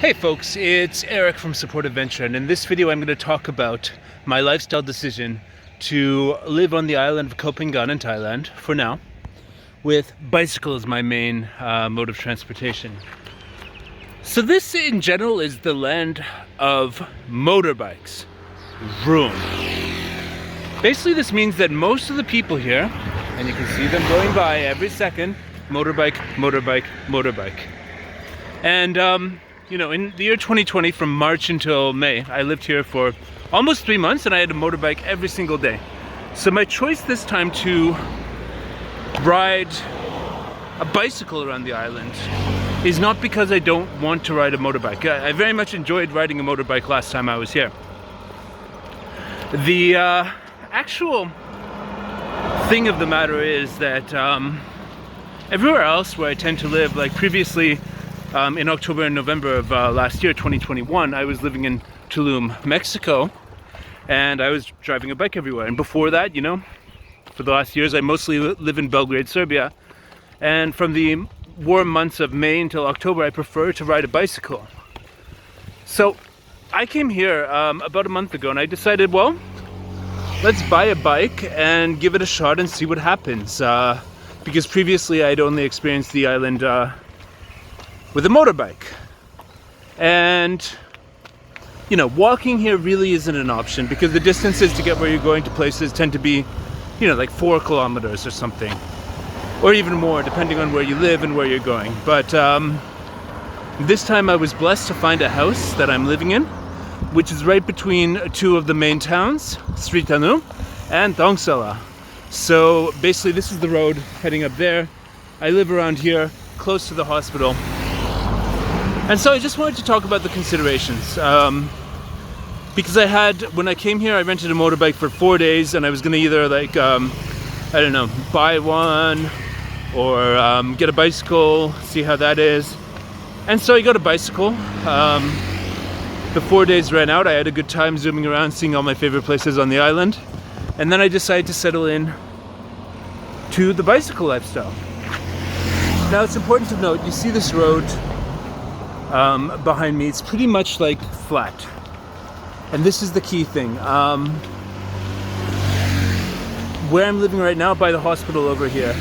Hey folks, it's Eric from Support Adventure, and in this video I'm going to talk about my lifestyle decision to live on the island of Koh Phangan in Thailand for now, with bicycle as my main mode of transportation. So this in general is the land of motorbikes. Vroom. Basically this means that most of the people here, and you can see them going by every second, motorbike, motorbike, motorbike. And you know, in the year 2020, from March until May, I lived here for almost 3 months and I had a motorbike every single day. So my choice this time to ride a bicycle around the island is not because I don't want to ride a motorbike. I very much enjoyed riding a motorbike last time I was here. The actual thing of the matter is that everywhere else where I tend to live, like previously, in October and November of last year, 2021, I was living in Tulum, Mexico, and I was driving a bike everywhere. And before that, you know, for the last years, I mostly live in Belgrade, Serbia. And from the warm months of May until October, I prefer to ride a bicycle. So I came here about a month ago and I decided, well, let's buy a bike and give it a shot and see what happens. Because previously I'd only experienced the island with a motorbike, and you know, walking here really isn't an option because the distances to get where you're going to places tend to be, you know, like 4 kilometers or something, or even more depending on where you live and where you're going. But this time I was blessed to find a house that I'm living in, which is right between two of the main towns, Sritanu and Dharamsala. So basically this is the road heading up there. I live around here close to the hospital. And so I just wanted to talk about the considerations, because when I came here, I rented a motorbike for 4 days, and I was going to either like, I don't know, buy one or get a bicycle, see how that is. And so I got a bicycle. The 4 days ran out. I had a good time zooming around, seeing all my favorite places on the island. And then I decided to settle in to the bicycle lifestyle. Now it's important to note, you see this road behind me, it's pretty much like flat, and this is the key thing. Where I'm living right now, by the hospital over here,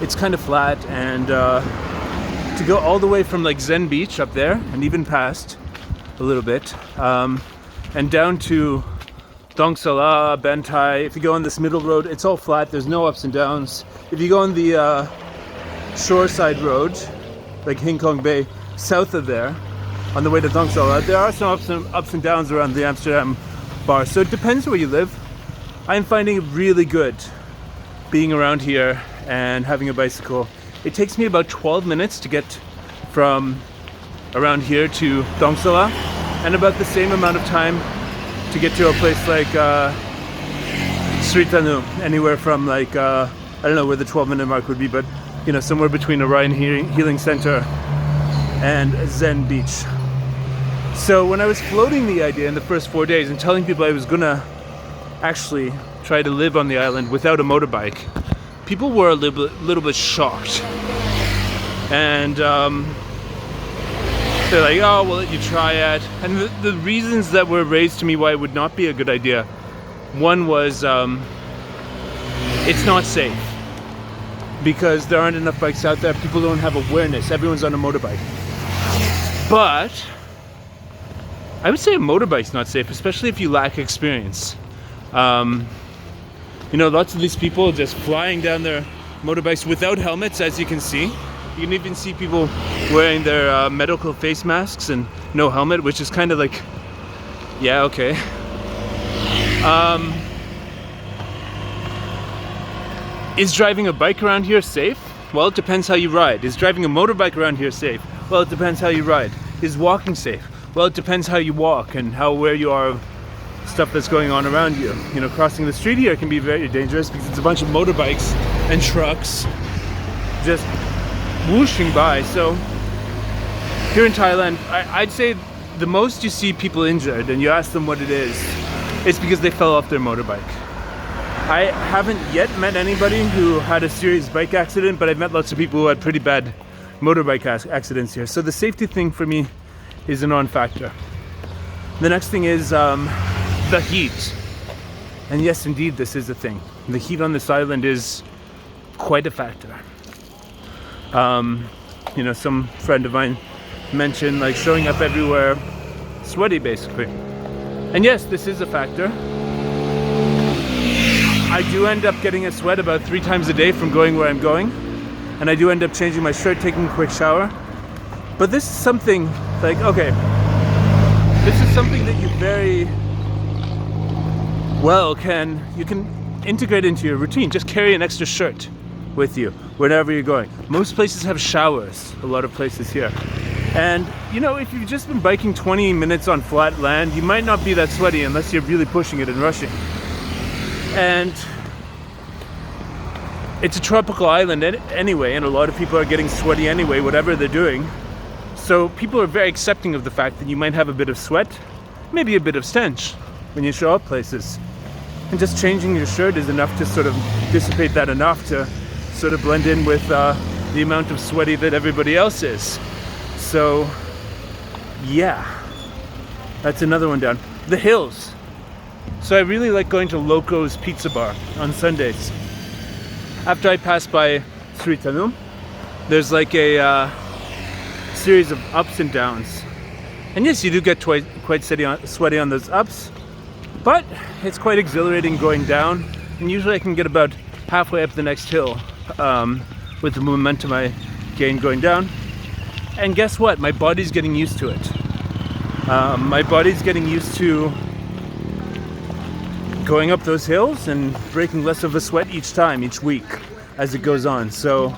it's kind of flat, and to go all the way from like Zen Beach up there and even past a little bit, and down to Dharamsala, Bantai, if you go on this middle road, it's all flat, there's no ups and downs. If you go on the shoreside road, like Hing Kong Bay, south of there, on the way to Dharamsala, there are some ups and downs around the Amsterdam bar. So it depends where you live. I'm finding it really good being around here and having a bicycle. It takes me about 12 minutes to get from around here to Dharamsala, and about the same amount of time to get to a place like Sritanu, anywhere from like, I don't know where the 12-minute mark would be, but you know, somewhere between Orion Healing Center and Zen Beach. So when I was floating the idea in the first 4 days and telling people I was gonna actually try to live on the island without a motorbike, people were a little bit shocked. And they're like, oh, we'll let you try it. And the reasons that were raised to me why it would not be a good idea, one was it's not safe, because there aren't enough bikes out there. People don't have awareness. Everyone's on a motorbike. But I would say a motorbike's not safe, especially if you lack experience. You know, lots of these people just flying down their motorbikes without helmets, as you can see. You can even see people wearing their medical face masks and no helmet, which is kind of like, yeah, okay. Is driving a bike around here safe? Well, it depends how you ride. Is driving a motorbike around here safe? Well, it depends how you ride. Is walking safe? Well, it depends how you walk and how aware you are of stuff that's going on around you. You know, crossing the street here can be very dangerous because it's a bunch of motorbikes and trucks just whooshing by. So here in Thailand, I'd say the most you see people injured and you ask them what it is, it's because they fell off their motorbike. I haven't yet met anybody who had a serious bike accident, but I've met lots of people who had pretty bad motorbike accidents here. So the safety thing for me is a non-factor. The next thing is the heat. And yes, indeed, this is a thing. The heat on this island is quite a factor. You know, some friend of mine mentioned like showing up everywhere sweaty, basically. And yes, this is a factor. I do end up getting a sweat about 3 times a day from going where I'm going. And I do end up changing my shirt, taking a quick shower. But this is something like, okay, this is something that you very well can integrate into your routine. Just carry an extra shirt with you wherever you're going. Most places have showers, a lot of places here. And you know, if you've just been biking 20 minutes on flat land, you might not be that sweaty unless you're really pushing it and rushing. And it's a tropical island anyway, and a lot of people are getting sweaty anyway, whatever they're doing. So people are very accepting of the fact that you might have a bit of sweat, maybe a bit of stench when you show up places. And just changing your shirt is enough to sort of dissipate that enough to sort of blend in with the amount of sweaty that everybody else is. So yeah, that's another one down. The hills. So I really like going to Loco's Pizza Bar on Sundays. After I pass by Sri Tanum, there's like a series of ups and downs. And yes, you do get quite sweaty on those ups, but it's quite exhilarating going down. And usually I can get about halfway up the next hill with the momentum I gain going down. And guess what? My body's getting used to it. My body's getting used to going up those hills and breaking less of a sweat each time, each week, as it goes on. So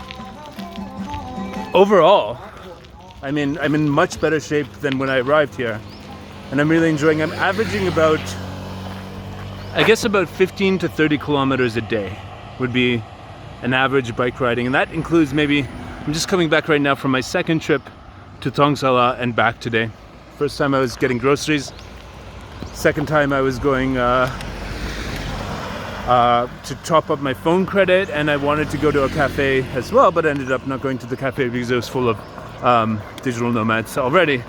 overall, I'm in much better shape than when I arrived here, and I'm really enjoying. I'm averaging about 15 to 30 kilometers a day would be an average bike riding, and that includes maybe. I'm just coming back right now from my second trip to Thongsala and back today. First time I was getting groceries. Second time I was going to top up my phone credit, and I wanted to go to a cafe as well, but I ended up not going to the cafe because it was full of digital nomads already.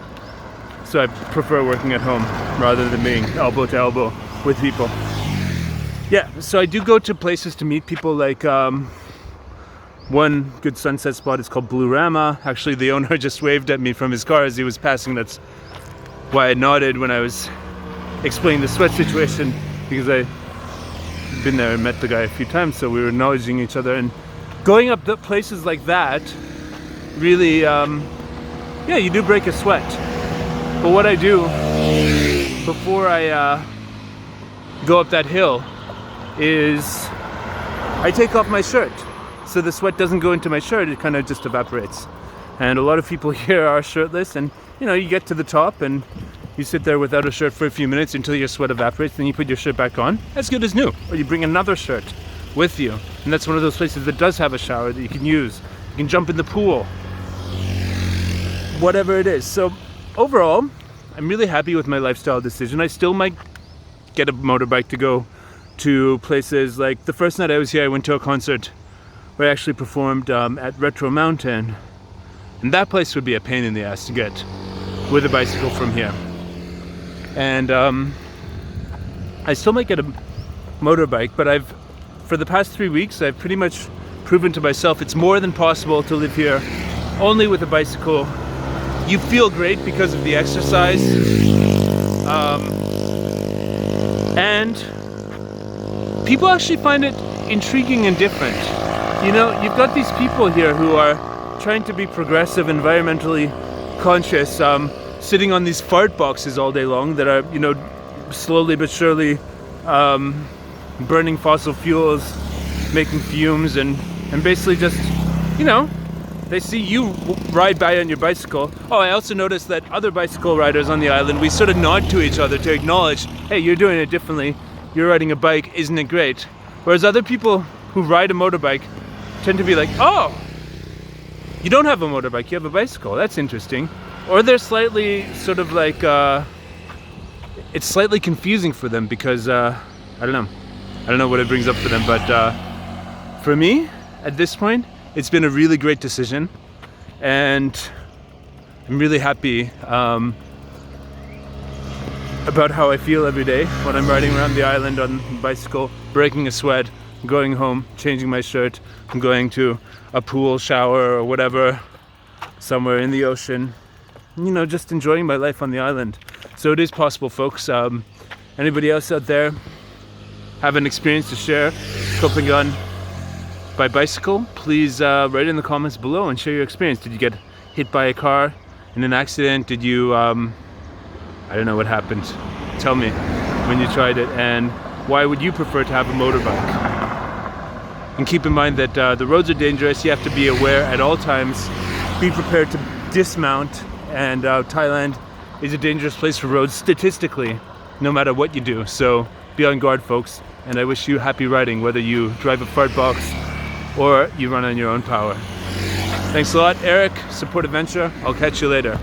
So I prefer working at home rather than being elbow to elbow with people. Yeah, so I do go to places to meet people, like one good sunset spot is called Blue Rama. Actually, the owner just waved at me from his car as he was passing. That's why I nodded when I was explaining the sweat situation, because I've been there and met the guy a few times, so we were acknowledging each other. And going up the places like that, really, yeah, you do break a sweat. But what I do before I go up that hill is I take off my shirt. So the sweat doesn't go into my shirt, it kind of just evaporates. And a lot of people here are shirtless, and you know, you get to the top and you sit there without a shirt for a few minutes until your sweat evaporates, then you put your shirt back on, as good as new. Or you bring another shirt with you. And that's one of those places that does have a shower that you can use. You can jump in the pool. Whatever it is. So overall, I'm really happy with my lifestyle decision. I still might get a motorbike to go to places like the first night I was here, I went to a concert where I actually performed at Retro Mountain, and that place would be a pain in the ass to get with a bicycle from here. And I still might get a motorbike, but for the past 3 weeks, I've pretty much proven to myself it's more than possible to live here only with a bicycle. You feel great because of the exercise, and people actually find it intriguing and different. You know, you've got these people here who are trying to be progressive, environmentally conscious, sitting on these fart boxes all day long that are, you know, slowly but surely burning fossil fuels, making fumes, and basically just, you know, they see you ride by on your bicycle. Oh, I also noticed that other bicycle riders on the island, we sort of nod to each other to acknowledge, hey, you're doing it differently. You're riding a bike, isn't it great? Whereas other people who ride a motorbike tend to be like, oh, you don't have a motorbike, you have a bicycle, that's interesting. Or they're slightly sort of like, it's slightly confusing for them because, I don't know what it brings up for them, but for me, at this point, it's been a really great decision, and I'm really happy about how I feel every day when I'm riding around the island on a bicycle, breaking a sweat, going home, changing my shirt, going to a pool shower or whatever, somewhere in the ocean, you know, just enjoying my life on the island. So it is possible, folks. Anybody else out there have an experience to share Koh Phangan by bicycle, please write in the comments below and share your experience. Did you get hit by a car in an accident? Did you, I don't know what happened. Tell me when you tried it, and why would you prefer to have a motorbike? And keep in mind that the roads are dangerous. You have to be aware at all times. Be prepared to dismount, and Thailand is a dangerous place for roads statistically, no matter what you do. So be on guard, folks, and I wish you happy riding, whether you drive a fart box or you run on your own power. Thanks a lot, Eric. Support Adventure. I'll catch you later.